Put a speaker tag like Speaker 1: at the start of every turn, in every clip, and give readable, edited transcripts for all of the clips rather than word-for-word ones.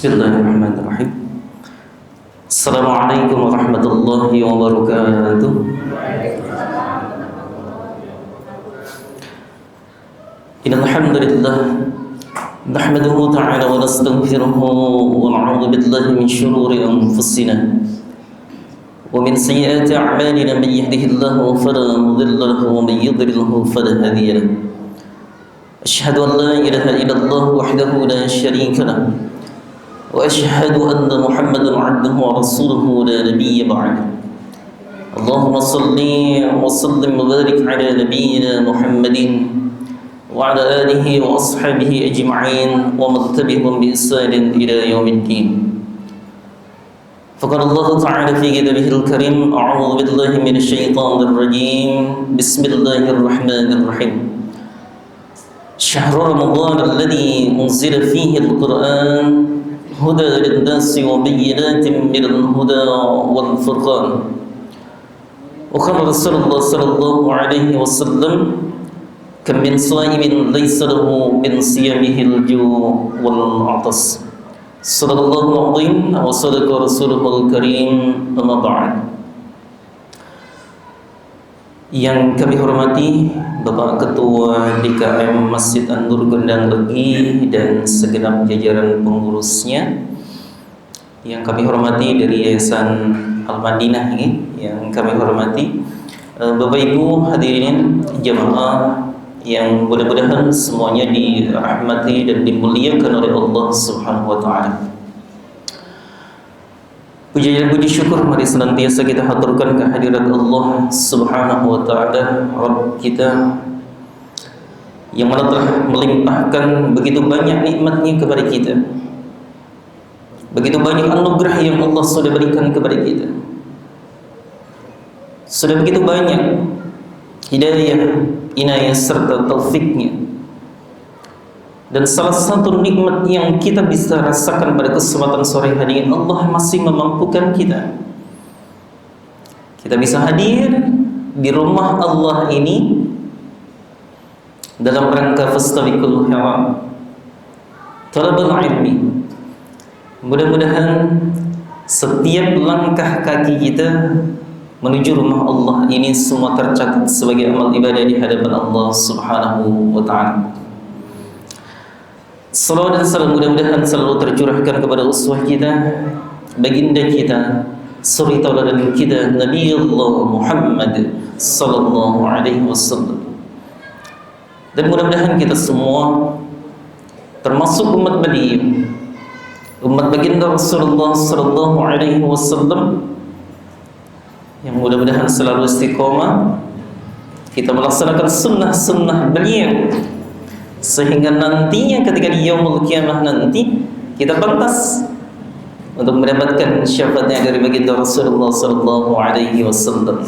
Speaker 1: Bismillahirrahmanirrahim. Assalamualaikum warahmatullahi wabarakatuh. Innal hamdalillah nahmaduhu ta'ala wa nastaghfiruhu wa na'udzu billahi min shururi anfusina wa min sayyiati a'malina man yahdihillahu fala mudilla lahu wa man yudlilhu fala hadiya lahu. Asyhadu an la ilaha illallah wahdahu la syarika lahu وأشهد أن محمدا عبده ورسوله لا نبي بعده. اللهم صل وسلم وبارك على نبينا محمد وعلى آله وأصحابه أجمعين ومن تبعهم بإحسان إلى يوم الدين. فقال الله تعالى في كتابه الكريم: أعوذ بالله من الشيطان الرجيم. بسم الله الرحمن الرحيم. شهر رمضان الذي أنزل فيه القرآن هدى للناس وبينات من الهدى والفرقان. وقال رسول الله صلى الله عليه وسلم: كم من صائم ليس له من صيامه الجوع والعطش. صدق الله العظيم وصدق رسوله الكريم. أما بعد. Yang kami hormati Bapak Ketua DKM Masjid An-Nur Gondang Legi dan segenap jajaran pengurusnya, yang kami hormati dari Yayasan Al-Madinah ini, yang kami hormati Bapak Ibu hadirin jamaah yang mudah-mudahan semuanya dirahmati dan dimuliakan oleh Allah Subhanahu wa taala. Puji dan puji syukur mari senantiasa kita haturkan kehadirat Allah Subhanahu wa taala, Rabb kita yang mana telah melimpahkan begitu banyak nikmat-Nya kepada kita. Begitu banyak anugerah yang Allah sudah berikan kepada kita. Sudah begitu banyak hidayah, inayah serta taufik-Nya. Dan salah satu nikmat yang kita bisa rasakan pada kesempatan sore hari ini, Allah masih memampukan kita. Kita bisa hadir di rumah Allah ini dalam rangka fastabiqul khairat, talabul ilmi. Mudah-mudahan setiap langkah kaki kita menuju rumah Allah ini semua tercatat sebagai amal ibadah di hadapan Allah Subhanahu wa taala. Salawat dan salam mudah-mudahan selalu tercurahkan kepada uswah kita, baginda kita, suri tauladan kita, Nabi Allah Muhammad sallallahu alaihi wasallam. Dan mudah-mudahan kita semua termasuk umat beliau, umat baginda Rasulullah sallallahu alaihi wasallam, yang mudah-mudahan selalu istiqomah kita melaksanakan sunnah-sunnah beliau, sehingga nantinya ketika di yaumul qiyamah nanti kita pantas untuk mendapatkan syafaatnya dari baginda Rasulullah sallallahu alaihi wasallam.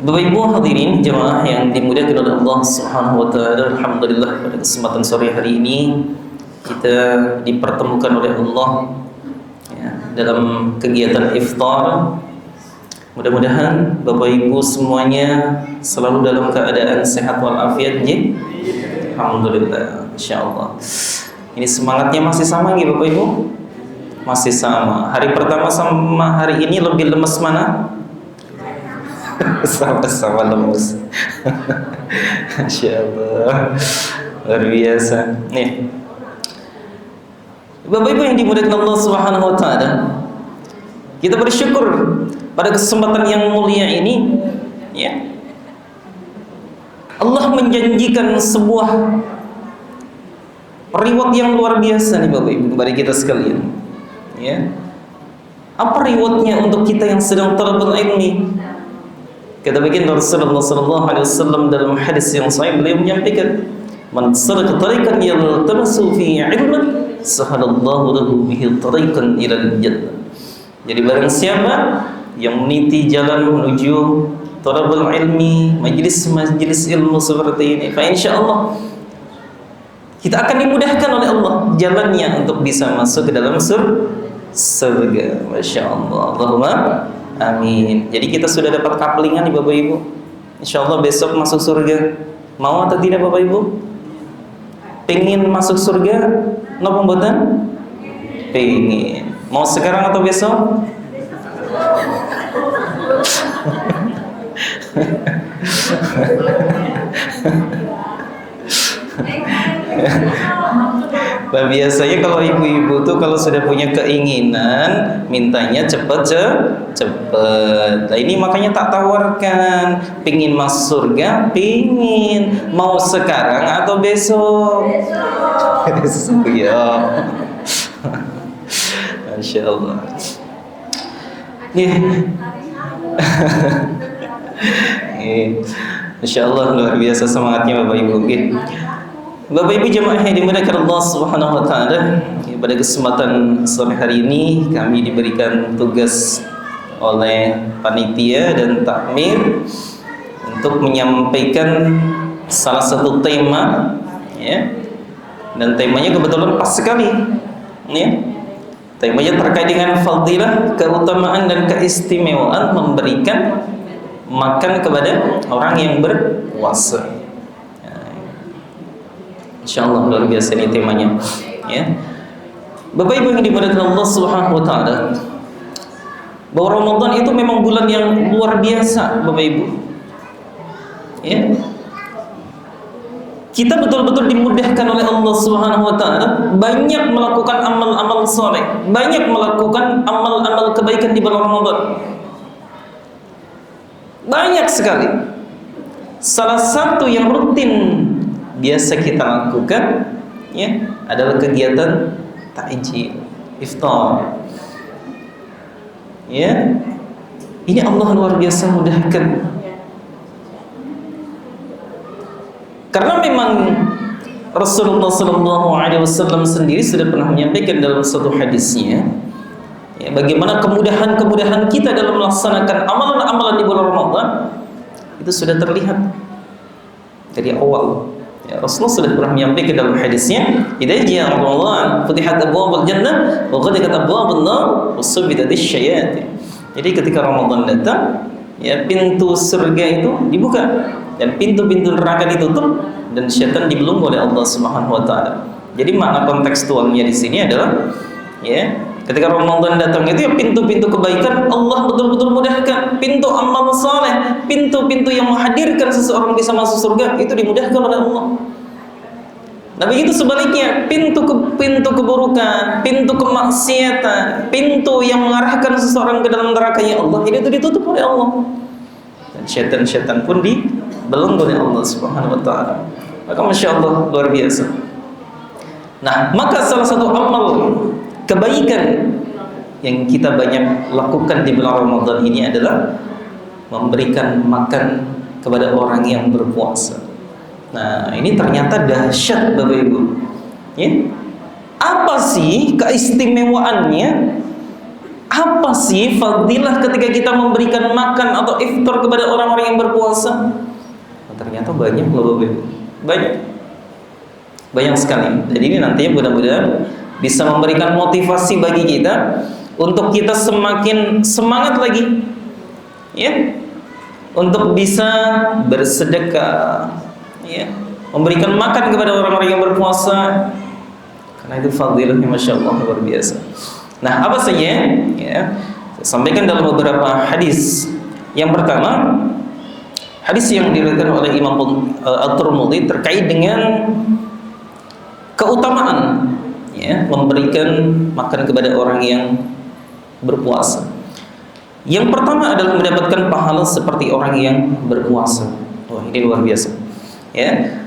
Speaker 1: Bapak Ibu hadirin jemaah yang dimuliakan oleh Allah Subhanahu wa taala, alhamdulillah pada kesempatan sore hari ini kita dipertemukan oleh Allah ya, dalam kegiatan iftar. Mudah-mudahan Bapak Ibu semuanya selalu dalam keadaan sehat walafiat ya. Alhamdulillah, insyaallah. Ini semangatnya masih sama nggih Bapak Ibu? Masih sama. Hari pertama sama hari ini lebih lemes mana? Sama-sama lemes. Insyaallah. Luar biasa. Nih. Bapak Ibu yang dimuliakan Allah Subhanahu wa taala, kita bersyukur pada kesempatan yang mulia ini ya. Allah menjanjikan sebuah reward yang luar biasa nih Bapak Ibu kepada kita sekalian. Ya. Apa rewardnya untuk kita yang sedang talabul ilmi? Kata baginda Rasulullah sallallahu alaihi wasallam dalam hadis yang sahih, beliau menyampaikan, "Man salaka tariqan yaltamisu fi 'ilman, sahalallahu lahu bihi tariqan ilal jannah." Jadi barang siapa yang meniti jalan menuju talabul ilmi, majlis-majlis ilmu seperti ini, fa insyaallah kita akan dimudahkan oleh Allah jalannya untuk bisa masuk ke dalam surga. Masyaallah. Allahumma amin. Jadi kita sudah dapat kaplingan nih Bapak Ibu. Insyaallah besok masuk surga. Mau atau tidak Bapak Ibu? Pengen masuk surga? napa mboten? Pengin. Mau sekarang atau besok? Nah, biasanya kalau ibu-ibu tuh kalau sudah punya keinginan mintanya cepet. Nah, ini makanya tak tawarkan. Pingin masuk surga, pingin. Mau sekarang atau besok? Besok ya. Masya Allah. Masya Allah, luar biasa semangatnya Bapak Ibu. Bapak Ibu jemaah yang dimuliakan Allah Subhanahu wa taala, pada kesempatan sore hari ini kami diberikan tugas oleh panitia dan takmir untuk menyampaikan salah satu tema, ya. Dan temanya kebetulan pas sekali, ya. Temanya terkait dengan fadilah, keutamaan dan keistimewaan memberikan makan kepada orang yang berpuasa. Insyaallah luar biasa ini temanya, ya. Bapak Ibu yang dimuliakan Allah Subhanahu wa taala, bahwa Ramadan itu memang bulan yang luar biasa, Bapak Ibu. Ya. Kita betul-betul dimudahkan oleh Allah Subhanahu wa taala banyak melakukan amal-amal saleh, banyak melakukan amal-amal kebaikan di bulan Ramadan. Banyak sekali. Salah satu yang rutin biasa kita lakukan, ya, adalah kegiatan takjil, iftar. Ya. Ini Allah luar biasa mudahkan. Karena memang Rasulullah SAW sendiri sudah pernah menyampaikan dalam satu hadisnya, ya, bagaimana kemudahan-kemudahan kita dalam melaksanakan amalan-amalan di bulan Ramadan itu sudah terlihat dari awal. Ya, Rasulullah sudah pernah menyampaikan dalam hadisnya, "Idza jaa Ramadan, futihat abwaabul jannah wa ghaliqat abwaabun nar wa subbitat asy-syayatin." Jadi ketika Ramadan datang, ya, pintu surga itu dibuka dan pintu-pintu neraka ditutup dan syaitan dibelenggu oleh Allah Subhanahu wa taala. Jadi makna kontekstualnya di sini adalah, ya, ketika Ramadan datang itu ya pintu-pintu kebaikan Allah betul-betul mudahkan, pintu amal saleh, pintu-pintu yang menghadirkan seseorang bisa masuk surga itu dimudahkan oleh Allah. Nah begitu sebaliknya, pintu keburukan, pintu kemaksiatan, pintu yang mengarahkan seseorang ke dalam nerakanya Allah, itu ditutup oleh Allah. Dan syaitan-syaitan pun dibelenggu oleh Allah Subhanahu wa taala. Maka Masya Allah luar biasa. Nah, maka salah satu amal kebaikan yang kita banyak lakukan di bulan Ramadan ini adalah memberikan makan kepada orang yang berpuasa. Nah, ini ternyata dahsyat Bapak Ibu. Ya? Apa sih keistimewaannya? Apa sih fadilah ketika kita memberikan makan atau iftar kepada orang-orang yang berpuasa? Nah, ternyata banyak loh Bapak Ibu. Banyak sekali. Jadi ini nantinya mudah-mudahan bisa memberikan motivasi bagi kita untuk kita semakin semangat lagi, ya, untuk bisa bersedekah, ya, memberikan makan kepada orang-orang yang berpuasa, karena itu fadilahnya Masya Allah luar biasa. Nah, apa saja, ya, saya sampaikan dalam beberapa hadis. Yang pertama, hadis yang diriwayatkan oleh Imam At-Tirmidzi terkait dengan keutamaan, ya, memberikan makan kepada orang yang berpuasa. Yang pertama adalah mendapatkan pahala seperti orang yang berpuasa. Wah, ini luar biasa. Ya.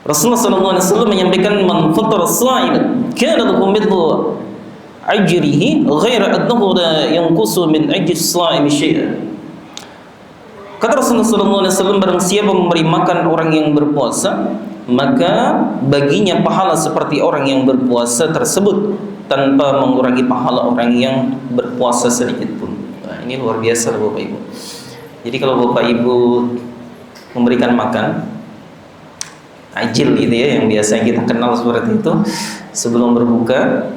Speaker 1: Rasulullah SAW menyampaikan, "Man fattara sha'iman kana lahu mithlu ajrihi ghaira annahu la yanqusu min ajri as-sha'imi syai'an." Kata Rasulullah SAW, barang siapa memberi makan orang yang berpuasa, maka baginya pahala seperti orang yang berpuasa tersebut tanpa mengurangi pahala orang yang berpuasa sedikit pun. Nah, ini luar biasa Bapak Ibu. Jadi kalau Bapak Ibu memberikan makan ajil gitu ya, yang biasa kita kenal seperti itu sebelum berbuka,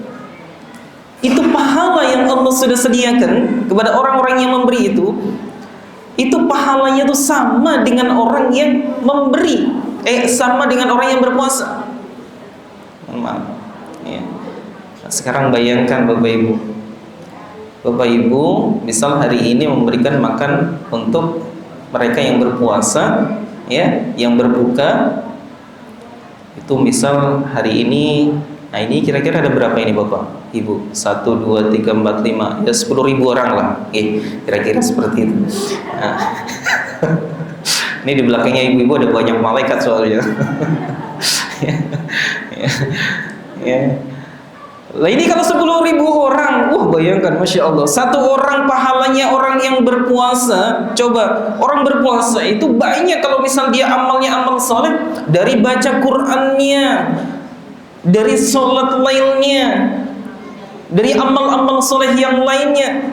Speaker 1: itu pahala yang Allah sudah sediakan kepada orang-orang yang memberi itu pahalanya itu sama dengan orang yang memberi, sama dengan orang yang berpuasa. Maaf. Ya. Sekarang bayangkan Bapak Ibu, misal hari ini memberikan makan untuk mereka yang berpuasa, ya, yang berbuka. Itu misal hari ini, nah ini kira-kira ada berapa ini Bapak Ibu? 1, 2, 3, 4, 5, ya 10.000 orang lah, kira-kira seperti itu. Nah, ini di belakangnya ibu-ibu ada banyak malaikat soalnya. Ya. Lah ini kalau 10.000 orang, bayangkan, Masya Allah, satu orang pahalanya orang yang berpuasa. Coba, orang berpuasa itu banyak kalau misal dia amalnya amal soleh, dari baca Qur'annya, dari sholat lainnya, dari amal-amal soleh yang lainnya,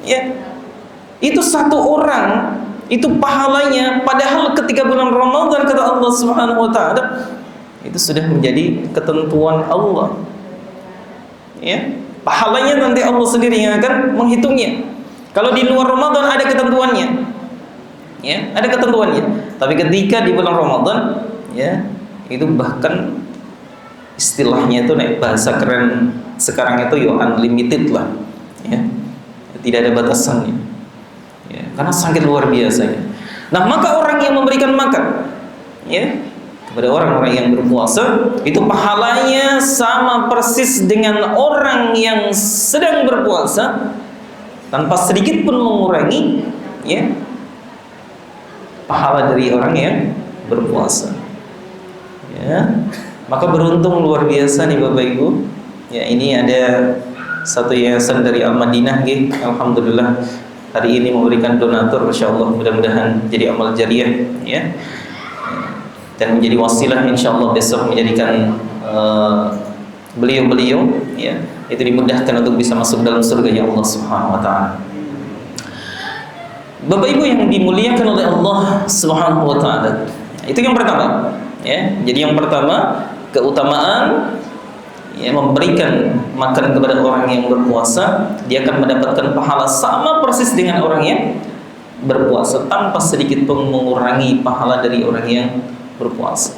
Speaker 1: ya. Itu satu orang, itu pahalanya. Padahal ketika bulan Ramadan, kata Allah Subhanahu wa Ta'ala, itu sudah menjadi ketentuan Allah. Ya, pahalanya nanti Allah sendiri yang akan menghitungnya. Kalau di luar Ramadan ada ketentuannya, ya, ada ketentuannya. Tapi ketika di bulan Ramadan, ya, itu bahkan istilahnya itu bahasa keren sekarang itu unlimited lah, ya, tidak ada batasannya, ya, karena sangat luar biasanya. Nah, maka orang yang memberikan makan, ya, kepada orang-orang yang berpuasa, itu pahalanya sama persis dengan orang yang sedang berpuasa, tanpa sedikit pun mengurangi, ya, pahala dari orang yang berpuasa. Ya, maka beruntung luar biasa nih Bapak Ibu. Ya, ini ada satu yayasan dari Al-Madinah, alhamdulillah hari ini memberikan donatur, insyaallah mudah-mudahan jadi amal jariah, ya, dan menjadi wasilah insyaallah besok menjadikan beliau-beliau, ya, itu dimudahkan untuk bisa masuk dalam surga Allah Subhanahu wa Ta'ala. Bapak Ibu yang dimuliakan oleh Allah Subhanahu wa Ta'ala, itu yang pertama, ya. Jadi yang pertama, keutamaan, ya, memberikan makan kepada orang yang berpuasa, dia akan mendapatkan pahala sama persis dengan orang yang berpuasa, tanpa sedikit pun mengurangi pahala dari orang yang berpuasa.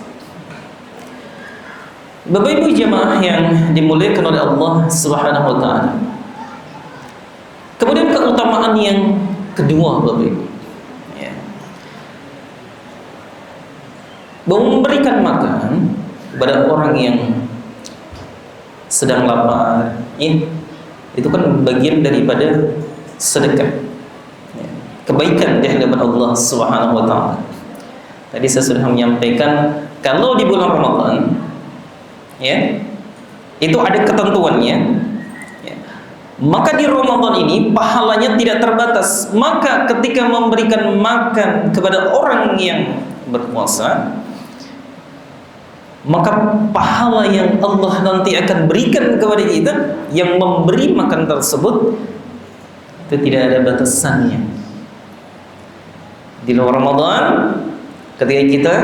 Speaker 1: Bapak Ibu jamaah yang dimuliakan oleh Allah Subhanahu wa Ta'ala. Kemudian keutamaan yang kedua Bapak Ibu, ya, memberikan makan kepada orang yang sedang lapar, ya, itu kan bagian daripada sedekah, ya, kebaikan di hadapan Allah Subhanahu wa Ta'ala. Tadi saya sudah menyampaikan, kalau di bulan Ramadan, ya, itu ada ketentuannya, ya. Maka di Ramadan ini pahalanya tidak terbatas. Maka ketika memberikan makan kepada orang yang berpuasa, maka pahala yang Allah nanti akan berikan kepada kita yang memberi makan tersebut itu tidak ada batasannya. Di luar Ramadan, ketika kita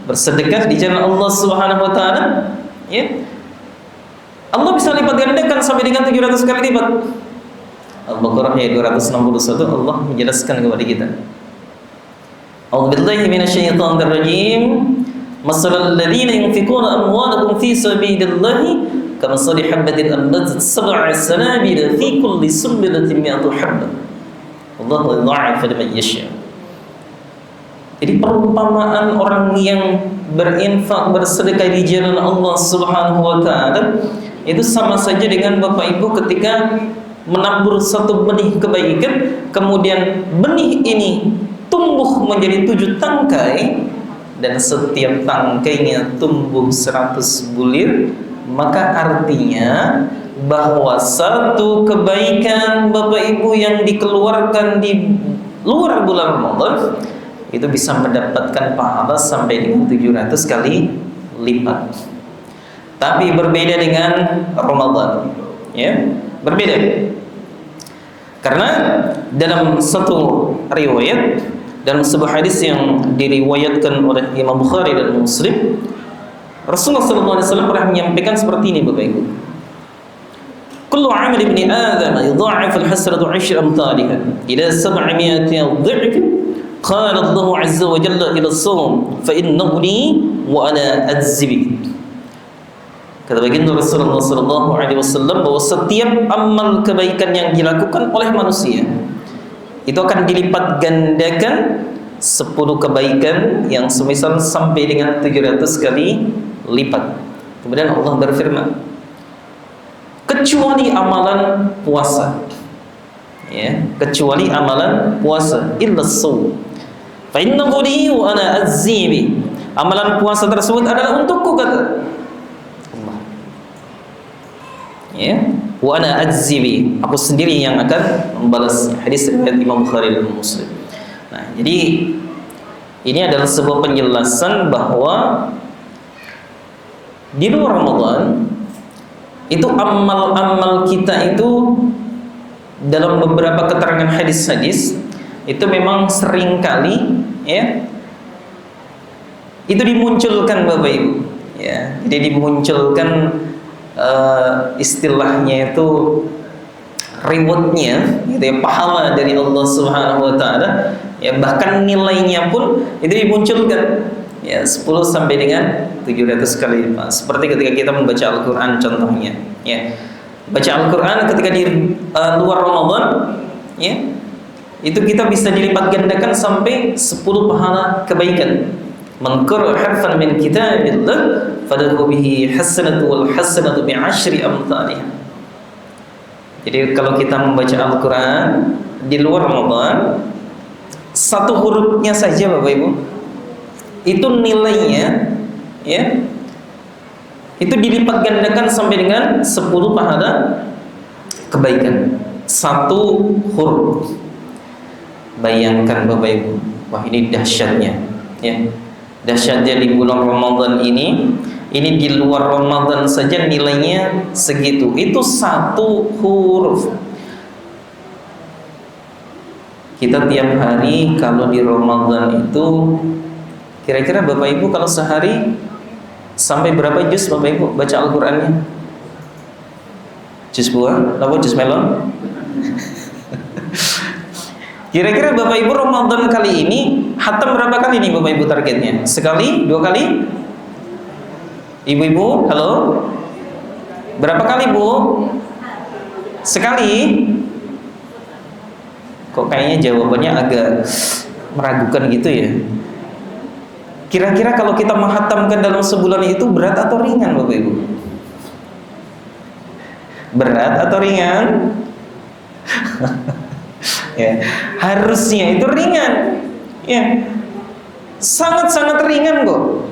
Speaker 1: bersedekah di jalan Allah Subhanahu wa Ta'ala, ya, Allah bisa lipat gandakan sampai dengan 700 kali lipat. Al-Baqarah ayat 261 Allah menjelaskan kepada kita. A'udzubillahi minasyaitonir rajim. Masalul ladzina yunfiquna amwalahum fi sabilillahi kamathali habatin anbatat sab'a sanabila fi kulli sunbulatin mi'atu habbah. Wallahu yudha'ifu liman yasha'. Jadi perumpamaan orang yang berinfak, bersedekah di jalan Allah Subhanahu wa Ta'ala itu sama saja dengan Bapak Ibu ketika menabur satu benih kebaikan, kemudian benih ini tumbuh menjadi 7 tangkai, dan setiap tangkainya tumbuh 100 bulir, maka artinya bahwa satu kebaikan Bapak Ibu yang dikeluarkan di luar bulan Ramadan itu bisa mendapatkan pahala sampai dengan 700 kali lipat. Tapi berbeda dengan Ramadan, ya, berbeda. Karena dalam satu riwayat, dalam sebuah hadis yang diriwayatkan oleh Imam Bukhari dan Muslim, Rasulullah SAW pernah menyampaikan seperti ini Bapak Ibu. Kullu 'amal ibni Adam yudha'af al-hasanatu 10 amthaliha ila 700 dha'f. Qala Allah azza wa jalla ila as-sawm fa innahu li wa ana ajzi. Kata Kata baginda Rasulullah SAW bahwa setiap amal kebaikan yang dilakukan oleh manusia itu akan dilipat gandakan 10 kebaikan yang semisal sampai dengan 700 kali lipat. Kemudian Allah berfirman, kecuali amalan puasa, ya, kecuali amalan puasa, illa shaum fa innahu li wa ana azzi bi. Amalan puasa tersebut adalah untukku, kata Allah, ya, wa ana azzi bi, aku sendiri yang akan membalas. Hadis riwayat Imam Bukhari dan Muslim. Nah, jadi ini adalah sebuah penjelasan bahwa di luar Ramadan itu amal-amal kita itu dalam beberapa keterangan hadis-hadis itu memang seringkali, ya, itu dimunculkan Bapak Ibu, ya. Jadi dimunculkan istilahnya itu rewardnya, gitu ya, pahala dari Allah Subhanahu Wa Taala, ya, bahkan nilainya pun itu dimunculkan, ya, 10 sampai dengan 700 kali lipat. Seperti ketika kita membaca Al-Quran contohnya, ya, baca Al-Quran ketika di luar Ramadan, ya, itu kita bisa dilipat gandakan sampai 10 pahala kebaikan. Man qara'a harfan min kitabillah falahu bihi hasanatu wal hasanatu bi 10 amsalihha. Jadi kalau kita membaca Al-Quran di luar Ramadan, satu hurufnya saja Bapak Ibu, itu nilainya, ya, itu dilipat gandakan sampai dengan 10 pahala kebaikan. Satu huruf. Bayangkan Bapak Ibu, wah ini dahsyatnya, ya. Dahsyatnya di bulan Ramadan ini di luar Ramadan saja nilainya segitu. Itu satu huruf. Kita tiap hari kalau di Ramadan itu kira-kira Bapak Ibu kalau sehari sampai berapa juz Bapak Ibu baca Al-Qur'annya? Juz buah, apa juz melon? Kira-kira Bapak Ibu Ramadan kali ini khatam berapa kali nih Bapak Ibu targetnya? Sekali? 2 kali? Ibu-ibu, halo? Berapa kali Bu? Sekali? Kok kayaknya jawabannya agak meragukan gitu ya? Kira-kira kalau kita menghatamkan dalam sebulan itu berat atau ringan Bapak Ibu? Berat atau ringan? Ya, harusnya itu ringan, ya, sangat-sangat ringan kok.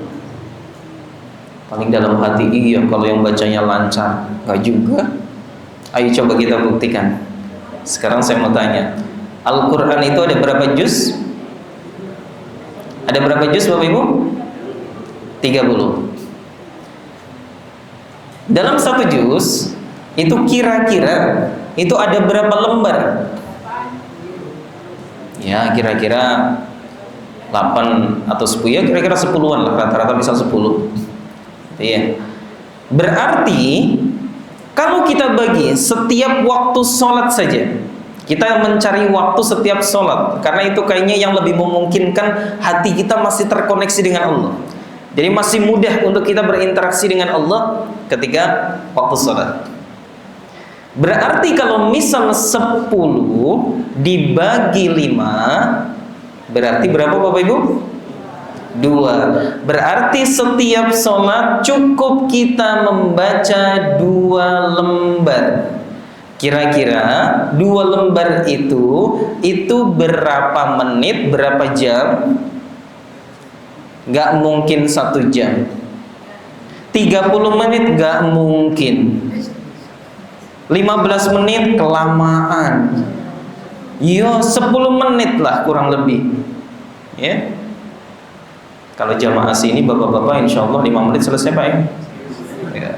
Speaker 1: Paling dalam hati, iya kalau yang bacanya lancar, nggak juga. Ayo coba kita buktikan. Sekarang saya mau tanya, Al-Quran itu ada berapa juz? Ada berapa juz Bapak Ibu? 30. Dalam satu juz itu kira-kira itu ada berapa lembar? Ya kira-kira 8 atau 10, ya kira-kira 10-an lah, rata-rata bisa 10. Iya. Berarti kalau kita bagi setiap waktu sholat saja, kita mencari waktu setiap sholat, karena itu kayaknya yang lebih memungkinkan hati kita masih terkoneksi dengan Allah. Jadi masih mudah untuk kita berinteraksi dengan Allah ketika waktu sholat. Berarti kalau misal 10 dibagi 5, berarti berapa Bapak Ibu? 2. Berarti setiap sholat cukup kita membaca 2 lembar. Kira-kira 2 lembar itu berapa menit, berapa jam? Gak mungkin 1 jam. 30 menit gak mungkin. 15 menit kelamaan. Yo 10 menit lah kurang lebih. Ya. Kalau jamaah sini bapak-bapak insya Allah 5 menit selesai Pak ya. Ya.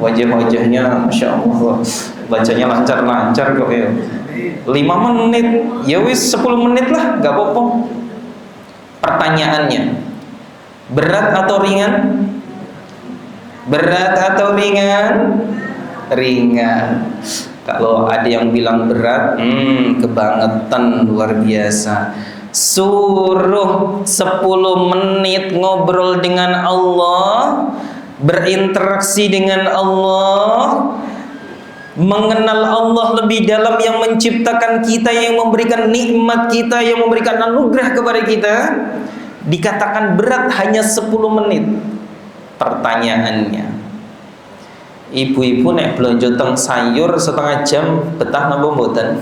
Speaker 1: Wajah-wajahnya Masya Allah bacanya lancar-lancar kok ya. 5 menit, ya wis 10 menit lah, gak apa-apa. Pertanyaannya, berat atau ringan? Berat atau ringan? Ringan. Kalau ada yang bilang berat, kebangetan luar biasa. Suruh 10 menit ngobrol dengan Allah, berinteraksi dengan Allah, mengenal Allah lebih dalam, yang menciptakan kita, yang memberikan nikmat kita, yang memberikan anugerah kepada kita, dikatakan berat hanya 10 menit. Pertanyaannya, ibu-ibu nek belanja teng sayur setengah jam betah napa mboten?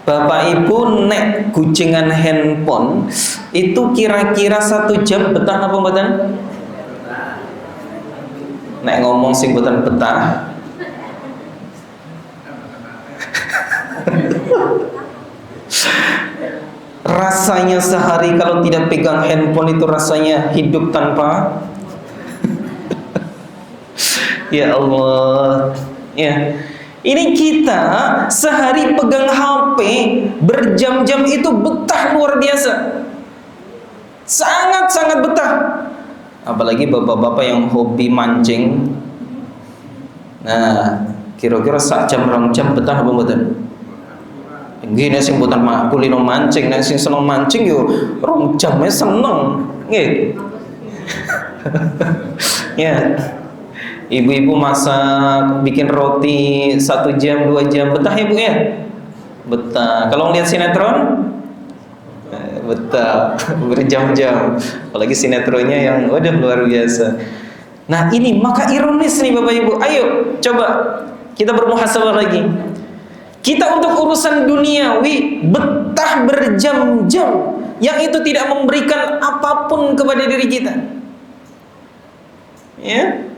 Speaker 1: Bapak ibu nek gucingan handphone itu kira-kira 1 jam betah napa mboten? Nek ngomong sing mboten betah. Rasanya sehari kalau tidak pegang handphone itu rasanya hidup tanpa ya Allah. Ya. Ini kita sehari pegang HP berjam-jam itu betah luar biasa. Sangat-sangat betah. Apalagi bapak-bapak yang hobi mancing. Nah, kira-kira 1 jam 2 jam betah apa mboten? Gini sing mboten kulino mancing, nek sing seneng mancing yo 2 jam seneng. Nggih. Ya. Ibu-ibu masak, bikin roti 1 jam 2 jam betah ya Bu ya? Betah. Kalau lihat sinetron betah berjam-jam. Apalagi sinetronnya yang waduh luar biasa. Nah, ini maka ironis nih Bapak Ibu. Ayo coba kita bermuhasabah lagi. Kita untuk urusan duniawi betah berjam-jam, yang itu tidak memberikan apapun kepada diri kita. Ya.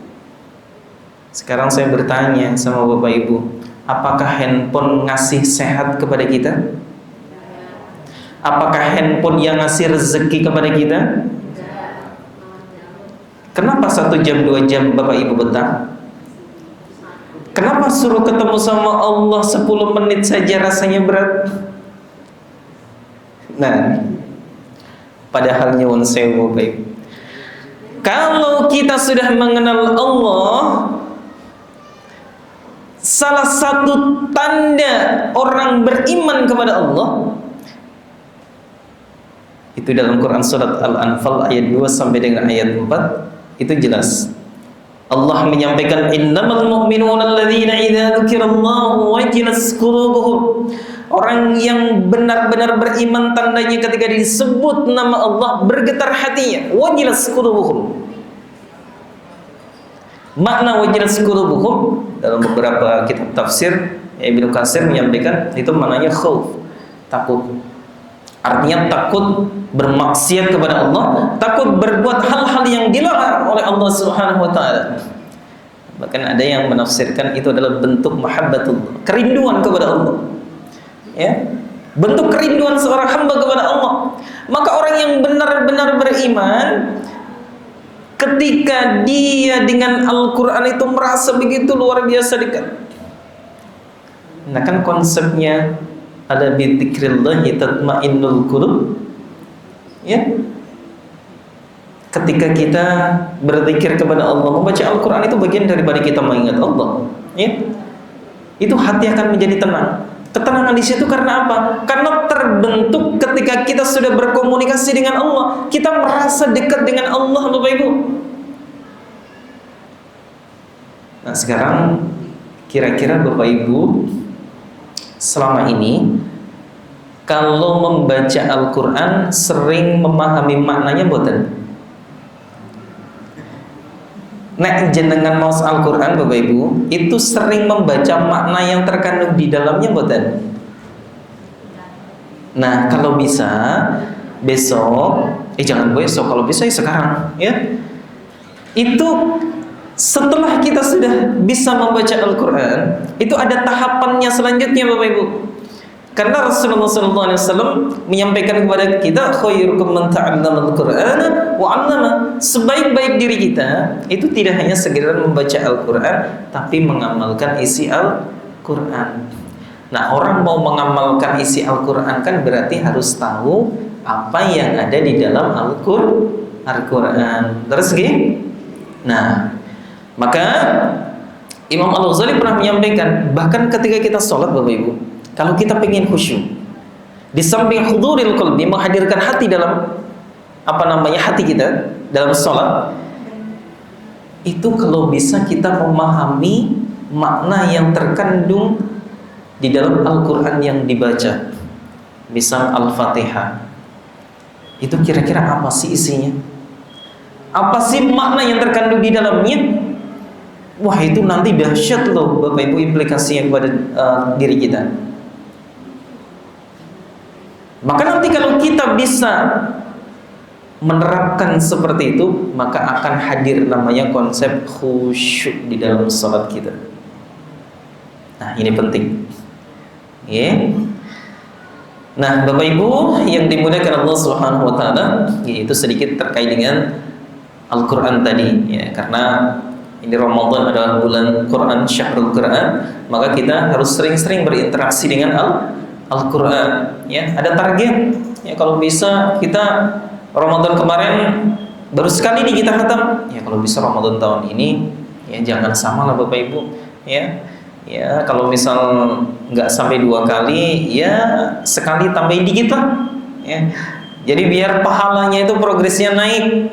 Speaker 1: Sekarang saya bertanya sama Bapak Ibu, apakah handphone ngasih sehat kepada kita? Apakah handphone yang ngasih rezeki kepada kita? Kenapa 1 jam 2 jam Bapak Ibu betah? Kenapa suruh ketemu sama Allah 10 menit saja rasanya berat? Nah, padahal nyuwun sewu Bapak Ibu, kalau kita sudah mengenal Allah, salah satu tanda orang beriman kepada Allah itu dalam Quran surat Al-Anfal ayat 2 sampai dengan ayat 4 itu jelas. Allah menyampaikan, innamal mu'minuna alladzina idza dzukirallahu wajilat qulubuhum. Orang yang benar-benar beriman tandanya ketika disebut nama Allah bergetar hatinya. Wajilat qulubuhum. Makna wajilat qulubuhum dalam beberapa kitab tafsir, Ibnu Katsir menyampaikan itu maknanya khauf, takut. Artinya takut bermaksiat kepada Allah, takut berbuat hal-hal yang dilarang oleh Allah Subhanahu wa taala. Bahkan ada yang menafsirkan itu adalah bentuk mahabbatullah, kerinduan kepada Allah. Ya. Bentuk kerinduan seorang hamba kepada Allah. Maka orang yang benar-benar beriman, ketika dia dengan Al-Quran itu merasa begitu luar biasa dekat. Nah kan konsepnya ada bi dzikrillahi tatmainnul qulub. Ya. Ketika kita berzikir kepada Allah, membaca Al-Quran itu bagian daripada kita mengingat Allah. Ya. Itu hati akan menjadi tenang. Ketenangan di situ karena apa? Karena terbentuk ketika kita sudah berkomunikasi dengan Allah, kita merasa dekat dengan Allah, Bapak Ibu. Nah, sekarang kira-kira Bapak Ibu selama ini kalau membaca Al-Quran sering memahami maknanya mboten? Nek jenengan maos Al-Quran Bapak Ibu itu sering membaca makna yang terkandung di dalamnya mboten? Nah, kalau bisa besok, jangan besok, kalau bisa ya sekarang, ya. Itu setelah kita sudah bisa membaca Al-Quran, itu ada tahapannya selanjutnya Bapak Ibu. Karena Rasulullah SAW menyampaikan kepada kita, khairukum man ta'allama al-Qur'ana wa 'allama. Sebaik-baik diri kita itu tidak hanya sekedar membaca Al-Quran, tapi mengamalkan isi Al-Quran. Nah, orang mau mengamalkan isi Al-Quran kan berarti harus tahu apa yang ada di dalam Al-Quran. Terus gini? Nah, maka Imam Al-Ghazali pernah menyampaikan, bahkan ketika kita sholat Bapak Ibu, kalau kita pengen khusyuk, di samping huduril qalbi, menghadirkan hati dalam hati kita dalam sholat, itu kalau bisa kita memahami makna yang terkandung di dalam Al-Quran yang dibaca. Misal Al-Fatihah, itu kira-kira apa sih isinya? Apa sih makna yang terkandung di dalamnya? Wah, itu nanti dahsyat loh Bapak Ibu implikasinya kepada diri kita. Maka nanti kalau kita bisa menerapkan seperti itu, maka akan hadir namanya konsep khusyuk di dalam salat kita. Nah, ini penting. Ya. Nah, Bapak Ibu yang dimuliakan Allah Subhanahu wa taala, yaitu sedikit terkait dengan Al-Qur'an tadi ya, karena ini Ramadan adalah bulan Quran, Syahrul Quran, maka kita harus sering-sering berinteraksi dengan Al-Quran ya. Ada target ya, kalau bisa kita Ramadan kemarin baru sekali nih kita khatam ya, kalau bisa Ramadan tahun ini ya jangan sama lah Bapak Ibu ya. Ya kalau misal nggak sampai 2 kali ya sekali tambahin dikit lah ya. Jadi biar pahalanya itu progresnya naik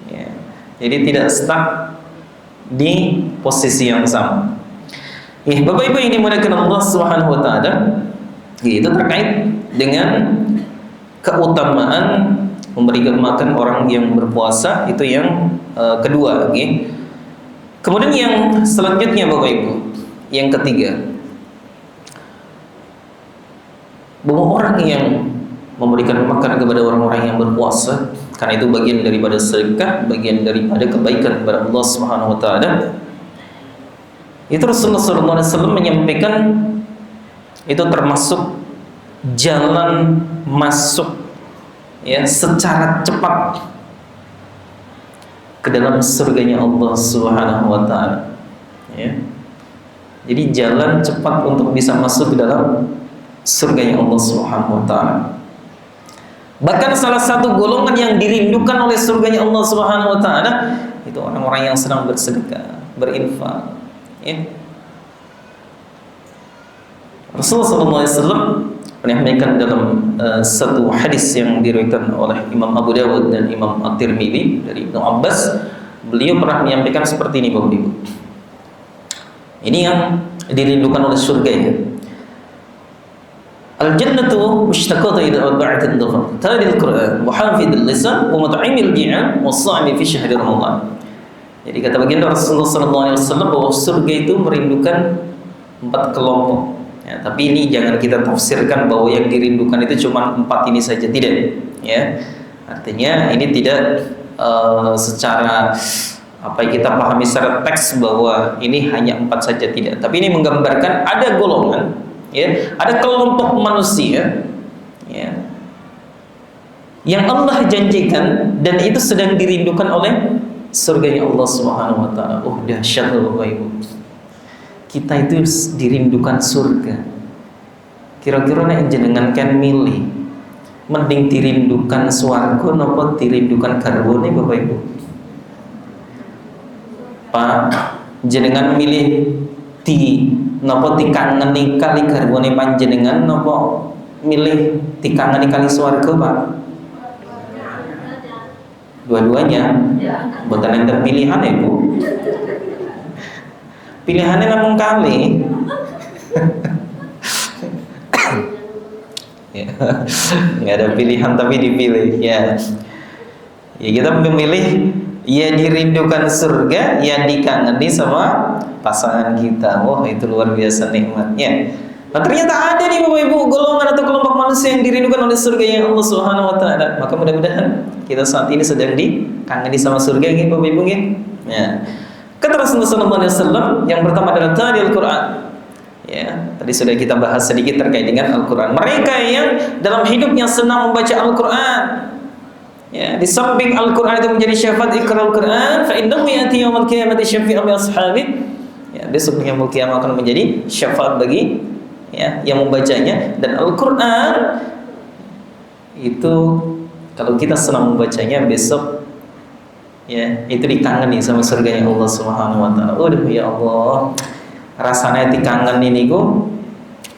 Speaker 1: ya. Jadi tidak stuck di posisi yang sama. Ya, Bapak Ibu yang dimuliakan Allah Subhanahu wa taala, itu terkait dengan keutamaan memberikan makan orang yang berpuasa, itu yang kedua, okay? Kemudian yang selanjutnya Bapak Ibu, yang ketiga, bahwa orang yang memberikan makan kepada orang-orang yang berpuasa, karena itu bagian daripada sedekah, bagian daripada kebaikan kepada Allah Subhanahu wa taala. Itu Rasulullah SAW menyampaikan itu termasuk jalan masuk ya secara cepat ke dalam surganya Allah Subhanahu wa taala. Ya. Jadi jalan cepat untuk bisa masuk ke dalam surganya Allah Subhanahu wa taala. Bahkan salah satu golongan yang dirindukan oleh surganya Allah Subhanahu wa taala itu orang-orang yang sedang bersedekah, berinfak, ya. Rasulullah SAW menyampaikan dalam satu hadis yang diriwayatkan oleh Imam Abu Dawud dan Imam At-Tirmidzi dari Ibnu Abbas, beliau pernah menyampaikan seperti ini Bapak Ibu. Ini yang dirindukan oleh surga ya. Al-jannatu mushtaqatu ila arba'atin dhafar, talil Qur'an, wa hafidhil lisan, wa mut'imil ji'an, wa sha'imi fi syahri Ramadan. Jadi kata baginda Rasulullah SAW bahwa surga itu merindukan 4 kelompok. Ya, tapi ini jangan kita tafsirkan bahwa yang dirindukan itu cuma 4 ini saja, tidak. Ya, artinya ini tidak secara apa yang kita pahami secara teks bahwa ini hanya 4 saja, tidak. Tapi ini menggambarkan ada golongan, ya, ada kelompok manusia, ya, yang Allah janjikan dan itu sedang dirindukan oleh surganya Allah Subhanahu wa taala. Oh, dahsyat Bapak Ibu. Kita itu dirindukan surga. Kira-kira nek jenengan kan milih, mending dirindukan swarga napa dirindukan garwane Bapak Ibu? Pak, jenengan milih di napa dikangeni kali garwane panjenengan napa milih dikangeni kali swarga, Pak? Dua-duanya. Mboten enten pilihan ya, Bu. Pilihannya namun kali. Ya, nggak ada pilihan tapi dipilih ya. Ya kita memilih ya dirindukan surga, ya dikangeni sama pasangan kita. Wah, itu luar biasa nikmatnya. Nah, ternyata ada nih Bapak Ibu golongan atau kelompok manusia yang dirindukan oleh surga yang Allah Subhanahu wa taala. Maka mudah-mudahan kita saat ini sedang dikangeni sama surga nggih Bapak Ibu nggih. Ya. Kata Rasulullah SAW yang pertama adalah talil Quran. Ya, tadi sudah kita bahas sedikit terkait dengan Al-Quran. Mereka yang dalam hidupnya senang membaca Al-Quran. Ya, di samping Al-Quran itu menjadi syafaat Iqra'ul Quran, fa innahu ya'ti yaumil qiyamati syafi'an li ashabi. Ya, besok yaumul qiyamah akan menjadi syafaat bagi ya yang membacanya. Dan Al-Quran itu kalau kita senang membacanya besok ya itu dikangeni sama surganya Allah Subhanahu wa taala. Waduh ya Allah, rasanya dikangen ini ku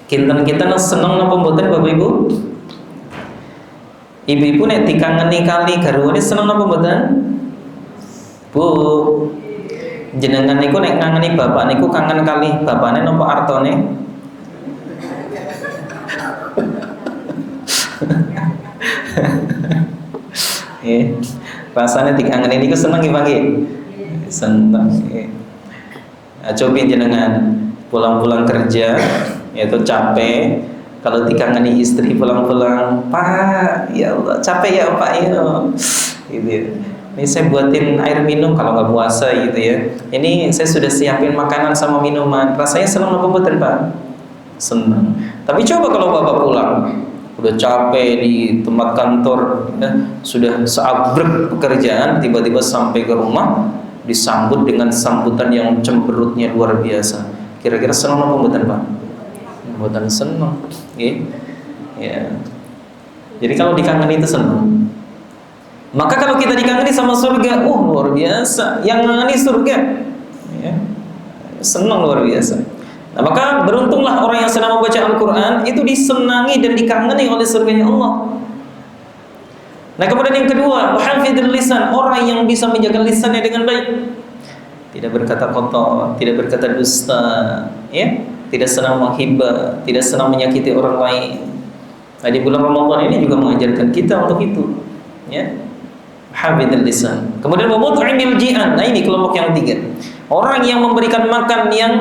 Speaker 1: kinten-kinten seneng napa mboten Bapak Ibu? Ibu-ibu nek dikangeni kali garwane seneng napa mboten? Bu, jenengan niku nek ngangeni bapak niku kangen kali bapakne napa artone? Rasanya dikangeni niku seneng nggih Pak nggih? Seneng. Nah, coba jenengan pulang-pulang kerja yaitu capek, kalau dikangeni istri pulang-pulang, Pak, ya Allah capek ya Pak ya, gitu ya. Ini saya buatin air minum kalau nggak puasa gitu ya. Ini saya sudah siapin makanan sama minuman. Rasanya senang apa betul Pak? Senang. Tapi coba kalau Bapak pulang udah capek di tempat kantor, ya, sudah seabrek pekerjaan, tiba-tiba sampai ke rumah disambut dengan sambutan yang cemberutnya luar biasa. Kira-kira senang apa betul Pak? Buatan senang, ya. Jadi kalau dikangeni itu senang. Maka kalau kita dikangeni sama surga, luar biasa. Yang ngangeni surga, ya, senang luar biasa. Nah, maka beruntunglah orang yang sedang membaca Al-Quran itu disenangi dan dikangeni oleh surganya Allah. Nah, kemudian yang kedua, hafidhul lisan, orang yang bisa menjaga lisannya dengan baik, tidak berkata kotor, tidak berkata dusta, ya, tidak senang menghibah, tidak senang menyakiti orang lain. Nah, di bulan Ramadan ini juga mengajarkan kita untuk itu, ya. Hafidhul lisan. Kemudian mut'imil ji'an. Nah, ini kelompok yang tiga. Orang yang memberikan makan yang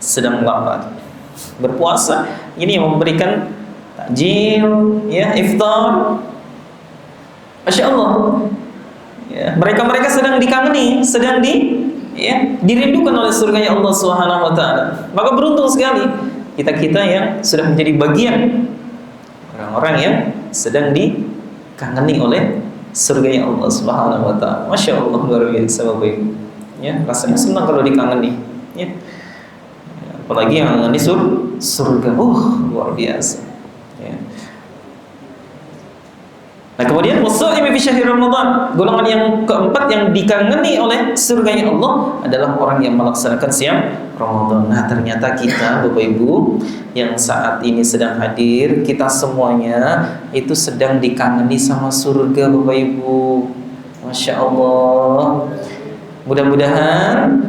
Speaker 1: sedang lapar. Berpuasa, ini yang memberikan takjil, ya, iftar. Masya Allah. Ya, mereka sedang dikangeni, sedang dirindukan oleh surganya Allah Subhanahu wa taala. Maka beruntung sekali kita yang sudah menjadi bagian orang-orang yang sedang dikangeni oleh surganya Allah Subhanahu wa taala. Masya Allah, luar biasa Bapak Ibu. Ya, rasanya senang kalau dikangeni, ya. Apalagi yang ngangeni surga. Luar biasa. Ya. Nah, kemudian wasa'imi fi syahri Ramadan, golongan yang keempat yang dikangeni oleh surganya Allah adalah orang yang melaksanakan siam Ramadan. Nah, ternyata kita Bapak Ibu yang saat ini sedang hadir, kita semuanya itu sedang dikangeni sama surga Bapak Ibu. Masya Allah. Mudah-mudahan